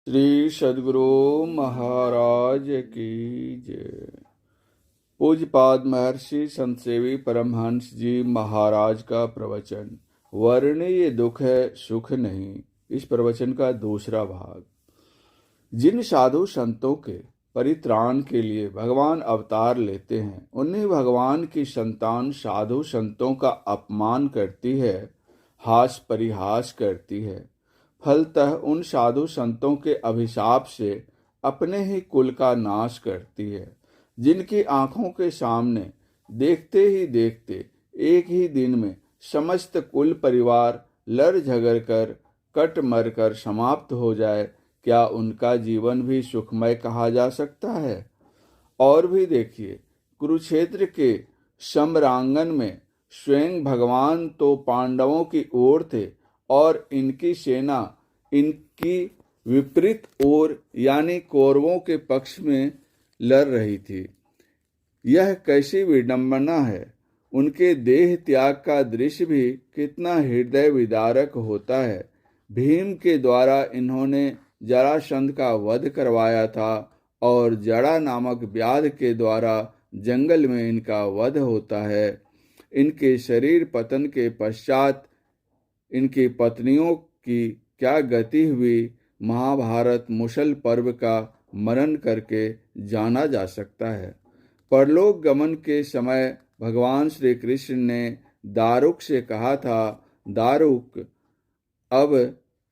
श्री सद्गुरु महाराज की जय। पूज्यपाद महर्षि संत सेवी परमहंस जी महाराज का प्रवचन, वर्णीय दुख है सुख नहीं। इस प्रवचन का दूसरा भाग। जिन साधु संतों के परित्राण के लिए भगवान अवतार लेते हैं, उन्हीं भगवान की संतान साधु संतों का अपमान करती है, हास परिहास करती है। फलतः उन साधु संतों के अभिशाप से अपने ही कुल का नाश करती है। जिनकी आंखों के सामने देखते ही देखते एक ही दिन में समस्त कुल परिवार लड़ झगड़ कर कट मर कर समाप्त हो जाए, क्या उनका जीवन भी सुखमय कहा जा सकता है? और भी देखिए, कुरुक्षेत्र के समरांगन में स्वयं भगवान तो पांडवों की ओर थे और इनकी सेना इनकी विपरीत ओर यानी कौरवों के पक्ष में लड़ रही थी। यह कैसी विडंबना है। उनके देह त्याग का दृश्य भी कितना हृदय विदारक होता है। भीम के द्वारा इन्होंने जरासंध का वध करवाया था और जड़ा नामक व्याध के द्वारा जंगल में इनका वध होता है। इनके शरीर पतन के पश्चात इनकी पत्नियों की क्या गति हुई, महाभारत मुसल पर्व का मनन करके जाना जा सकता है। परलोक गमन के समय भगवान श्री कृष्ण ने दारुक से कहा था, दारुक, अब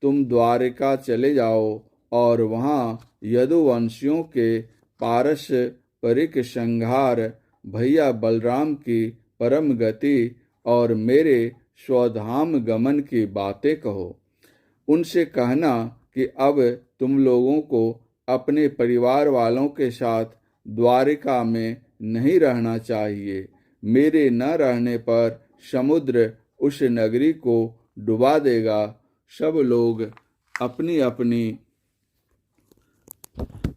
तुम द्वारिका चले जाओ और वहाँ यदुवंशियों के पारस परिक संहार, भैया बलराम की परम गति और मेरे स्वधाम गमन की बातें कहो। उनसे कहना कि अब तुम लोगों को अपने परिवार वालों के साथ द्वारिका में नहीं रहना चाहिए। मेरे न रहने पर समुद्र उस नगरी को डुबा देगा। सब लोग अपनी अपनी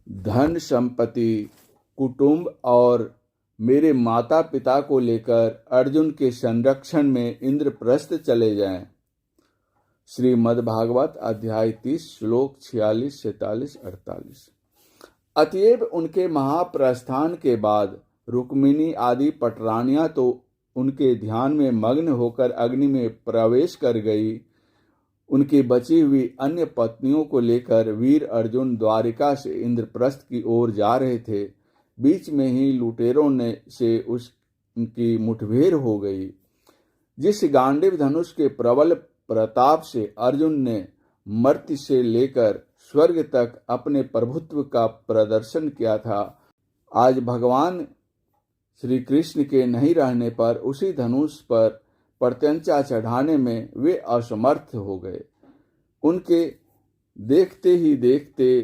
धन संपत्ति, कुटुंब और मेरे माता पिता को लेकर अर्जुन के संरक्षण में इंद्रप्रस्थ चले जाएं। श्रीमद्भागवत अध्याय 30 श्लोक 46, 47, 48। अतएव उनके महाप्रस्थान के बाद रुक्मिणी आदि पटरानियां तो उनके ध्यान में मग्न होकर अग्नि में प्रवेश कर गई। उनकी बची हुई अन्य पत्नियों को लेकर वीर अर्जुन द्वारिका से इंद्रप्रस्थ की ओर जा रहे थे। बीच में ही लुटेरों ने से उनकी मुठभेड़ हो गई। जिस गांडीव धनुष के प्रबल प्रताप से अर्जुन ने मर्त्य से लेकर स्वर्ग तक अपने प्रभुत्व का प्रदर्शन किया था, आज भगवान श्री कृष्ण के नहीं रहने पर उसी धनुष पर प्रत्यंचा चढ़ाने में वे असमर्थ हो गए। उनके देखते ही देखते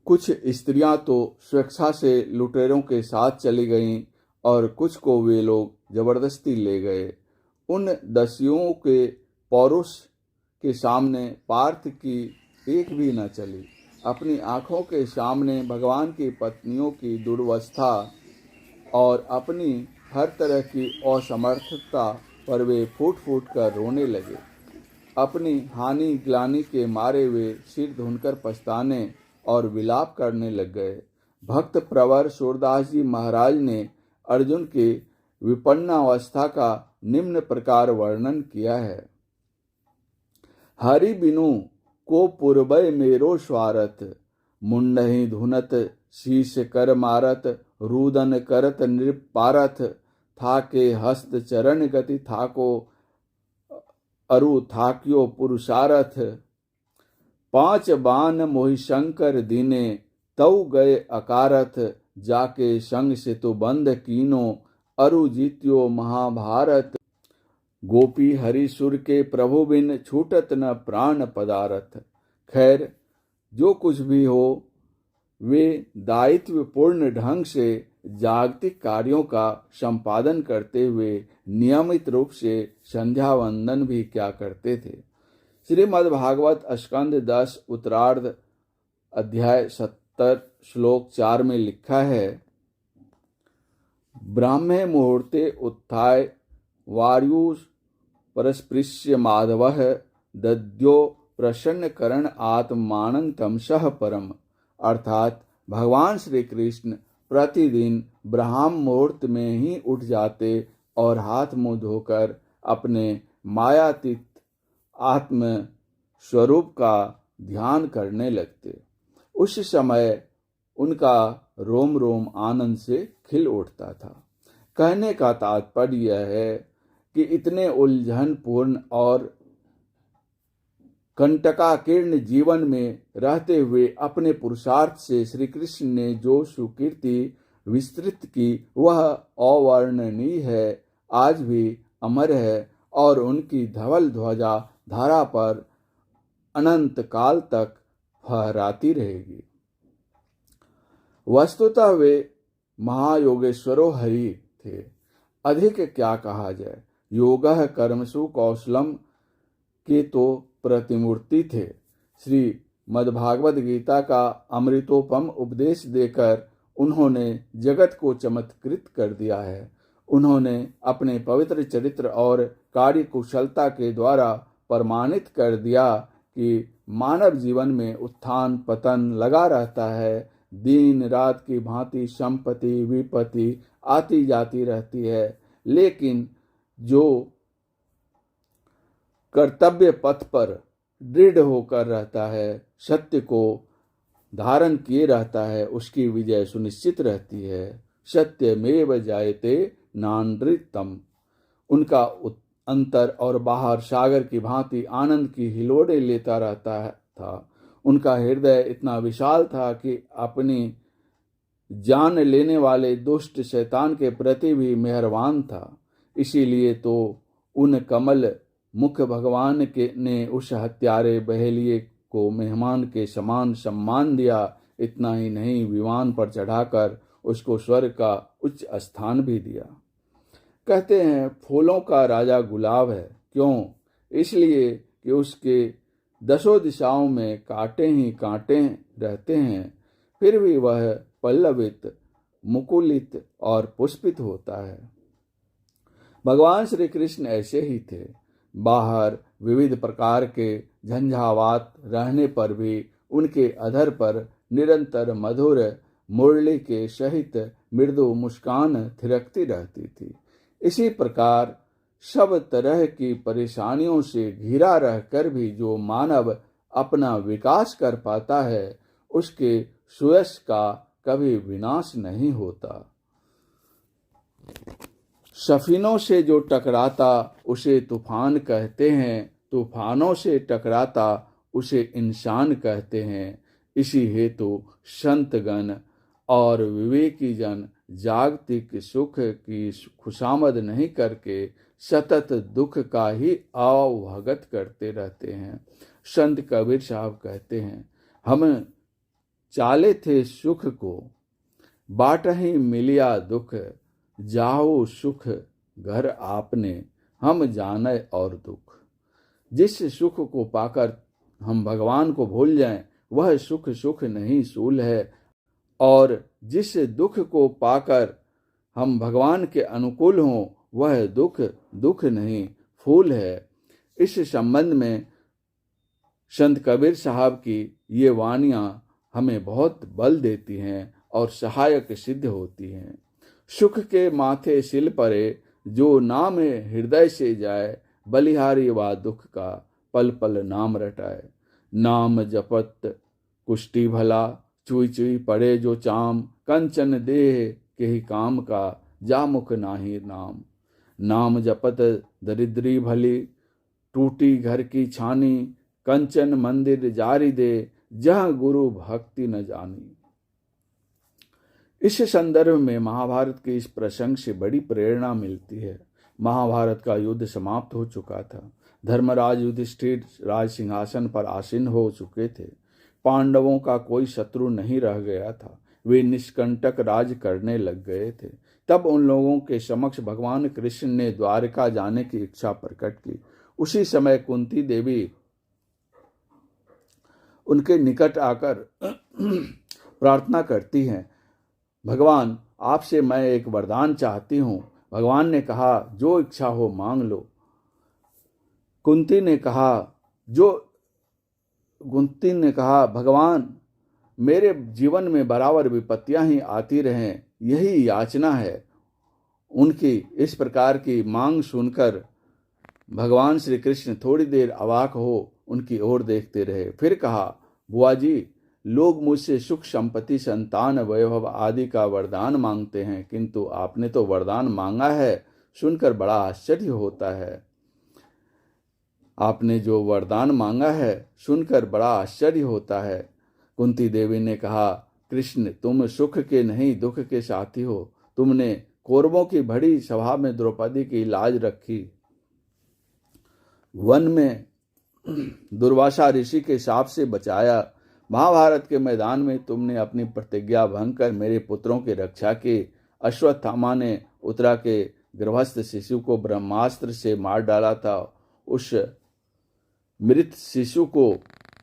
कुछ स्त्रियां तो स्वेच्छा से लुटेरों के साथ चली गईं और कुछ को वे लोग जबरदस्ती ले गए। उन दस्युओं के पौरुष के सामने पार्थ की एक भी न चली। अपनी आंखों के सामने भगवान की पत्नियों की दुर्वस्था और अपनी हर तरह की असमर्थता पर वे फूट फूट कर रोने लगे। अपनी हानि ग्लानि के मारे वे सिर धुनकर पछताने और विलाप करने लग गए। भक्त प्रवर सूरदास जी महाराज ने अर्जुन के विपन्नावस्था का निम्न प्रकार वर्णन किया है। हरि बिनु को पूर्वय मेरो स्वारथ, मुंडहि धुनत शीश कर मारत, रुदन करत नृप पारथ, थाके हस्त चरण गति थाको, अरु थाक्यो पुरुषारथ। पांच बान मोहि शंकर दीने, तऊ गए अकारथ, जाके संग से तो बंध कीनो, अरु जीत्यो महाभारत। गोपी हरिसुर के प्रभु बिन छूटत न प्राण पदारथ। खैर, जो कुछ भी हो, वे दायित्व पूर्ण ढंग से जागतिक कार्यों का संपादन करते हुए नियमित रूप से संध्या वंदन भी क्या करते थे। श्रीमद्भागवत स्कंद 10 उत्तरार्ध अध्याय 70 श्लोक 4 में लिखा है, ब्राह्मे मुहूर्ते उत्थाय वायु परस्पृश्य माधवः, दद्यो प्रसन्न करण आत्मानं तमसः परम, अर्थात भगवान श्री कृष्ण प्रतिदिन ब्राह्म मुहूर्त में ही उठ जाते और हाथ मुंह धोकर अपने मायातीत आत्म स्वरूप का ध्यान करने लगते। उस समय उनका रोम रोम आनंद से खिल उठता था। कहने का तात्पर्य यह है कि इतने उलझनपूर्ण और कंटकाकीर्ण जीवन में रहते हुए अपने पुरुषार्थ से श्री कृष्ण ने जो सुकीर्ति विस्तृत की वह अवर्णनीय है, आज भी अमर है और उनकी धवल ध्वजा धारा पर अनंत काल तक फहराती रहेगी। वस्तुतः वे महायोगेश्वरो हरि थे, अधिक क्या कहा जाए। योगः कर्मसु कौशलम के तो प्रतिमूर्ति थे। श्री मद्भागवत गीता का अमृतोपम उपदेश देकर उन्होंने जगत को चमत्कृत कर दिया है। उन्होंने अपने पवित्र चरित्र और कार्य कुशलता के द्वारा प्रमाणित कर दिया कि मानव जीवन में उत्थान पतन लगा रहता है। दिन रात की भांति संपत्ति विपत्ति आती जाती रहती है, लेकिन जो कर्तव्य पथ पर दृढ़ होकर रहता है, सत्य को धारण किए रहता है, उसकी विजय सुनिश्चित रहती है। सत्यमेव जायते नानृतम। उनका अंतर और बाहर सागर की भांति आनंद की हिलोड़े लेता रहता था। उनका हृदय इतना विशाल था कि अपनी जान लेने वाले दुष्ट शैतान के प्रति भी मेहरबान था। इसीलिए तो उन कमल मुख भगवान ने उस हत्यारे बहेलिए को मेहमान के समान सम्मान दिया। इतना ही नहीं, विमान पर चढ़ाकर उसको स्वर्ग का उच्च स्थान भी दिया। कहते हैं फूलों का राजा गुलाब है। क्यों? इसलिए कि उसके दसों दिशाओं में कांटे ही कांटे रहते हैं, फिर भी वह पल्लवित मुकुलित और पुष्पित होता है। भगवान श्री कृष्ण ऐसे ही थे। बाहर विविध प्रकार के झंझावात रहने पर भी उनके अधर पर निरंतर मधुर मुरली के सहित मृदु मुस्कान थिरकती रहती थी। इसी प्रकार सब तरह की परेशानियों से घिरा रहकर भी जो मानव अपना विकास कर पाता है, उसके सुयश का कभी विनाश नहीं होता। सफीनों से जो टकराता उसे तूफान कहते हैं, तूफानों से टकराता उसे इंसान कहते हैं। इसी हेतु संतगण और विवेकी जन जागतिक सुख की खुशामद नहीं करके सतत दुख का ही अवगत करते रहते हैं। संत कबीर साहब कहते हैं, हम चाले थे सुख को बाट ही मिलिया दुख, जाओ सुख घर आपने हम जाने और दुख। जिस सुख को पाकर हम भगवान को भूल जाएं, वह सुख सुख नहीं सूल है, और जिस दुख को पाकर हम भगवान के अनुकूल हों, वह दुख दुख नहीं फूल है। इस संबंध में संत कबीर साहब की ये वाणियां हमें बहुत बल देती हैं और सहायक सिद्ध होती हैं। सुख के माथे सिल परे, जो नाम हृदय से जाए, बलिहारी वा दुख का पल पल नाम रटाए। नाम जपत कुष्टि भला, चुई चुई पड़े जो चाम, कंचन देह के ही काम का, जा मुख नाही नाम। नाम जपत दरिद्री भली, टूटी घर की छानी, कंचन मंदिर जारी दे, जह गुरु भक्ति न जानी। इस संदर्भ में महाभारत के इस प्रसंग से बड़ी प्रेरणा मिलती है। महाभारत का युद्ध समाप्त हो चुका था। धर्मराज युधिष्ठिर राज सिंहासन पर आसीन हो चुके थे। पांडवों का कोई शत्रु नहीं रह गया था। वे निष्कंटक राज करने लग गए थे। तब उन लोगों के समक्ष भगवान कृष्ण ने द्वारका जाने की इच्छा प्रकट की। उसी समय कुंती देवी उनके निकट आकर प्रार्थना करती हैं, भगवान आपसे मैं एक वरदान चाहती हूँ। भगवान ने कहा, जो इच्छा हो मांग लो। कुंती ने कहा, जो कुंती ने कहा, भगवान मेरे जीवन में बराबर विपत्तियां ही आती रहें, यही याचना है। उनकी इस प्रकार की मांग सुनकर भगवान श्री कृष्ण थोड़ी देर अवाक हो उनकी ओर देखते रहे। फिर कहा, बुआ जी, लोग मुझसे सुख संपत्ति, संतान, वैभव आदि का वरदान मांगते हैं, किंतु आपने तो वरदान मांगा है, सुनकर बड़ा आश्चर्य होता है। आपने जो वरदान मांगा है सुनकर बड़ा आश्चर्य होता है। कुंती देवी ने कहा, कृष्ण तुम सुख के नहीं दुख के साथी हो। तुमने कौरवों की बड़ी सभा में द्रौपदी की लाज रखी, वन में दुर्वासा ऋषि के शाप से बचाया, महाभारत के मैदान में तुमने अपनी प्रतिज्ञा भंग कर मेरे पुत्रों की रक्षा की, अश्वत्थामा ने उत्तरा के गर्भस्थ शिशु को ब्रह्मास्त्र से मार डाला था, उस मृत शिशु को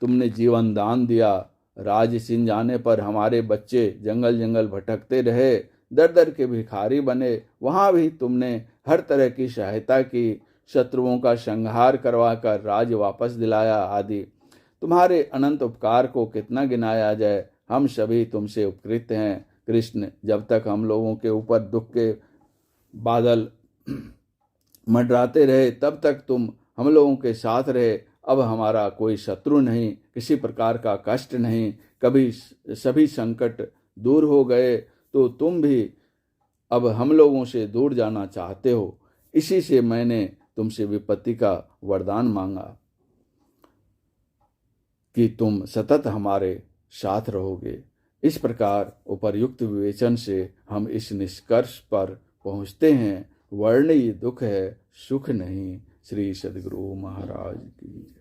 तुमने जीवन दान दिया, राज छिन जाने पर हमारे बच्चे जंगल जंगल भटकते रहे, दर दर के भिखारी बने, वहां भी तुमने हर तरह की सहायता की, शत्रुओं का संहार करवाकर राज वापस दिलाया आदि। तुम्हारे अनंत उपकार को कितना गिनाया जाए, हम सभी तुमसे उपकृत हैं। कृष्ण, जब तक हम लोगों के ऊपर दुख के बादल मंडराते रहे तब तक तुम हम लोगों के साथ रहे। अब हमारा कोई शत्रु नहीं, किसी प्रकार का कष्ट नहीं, कभी सभी संकट दूर हो गए तो तुम भी अब हम लोगों से दूर जाना चाहते हो। इसी से मैंने तुमसे विपत्ति का वरदान मांगा कि तुम सतत हमारे साथ रहोगे। इस प्रकार उपर्युक्त विवेचन से हम इस निष्कर्ष पर पहुँचते हैं, वर्ण ये दुख है, सुख नहीं। श्री सद्गुरु महाराज की।